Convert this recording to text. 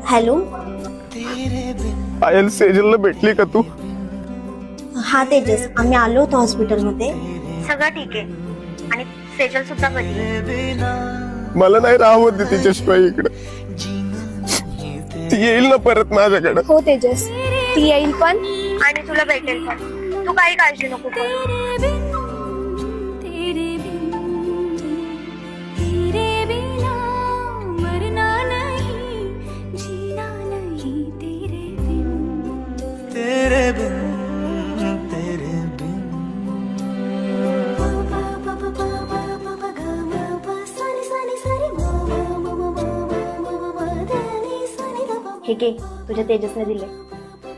Hello. पायल, सेजलला भेटली का तू? हा तेजस, आम्ही आलो होतो हॉस्पिटलमध्ये. सगळं ठीक आहे आणि सेजल सुद्धा बरी आहे. मला नाही राहवत दे तिच्याशिवाय इकडे. ती येईल ना परत माझ्याकडे? हो तेजस, ती येईल पण आणि तुला भेटेल पण. तू काही काळजी नको करू. हे घे, तुझ्या तेजसने दिले.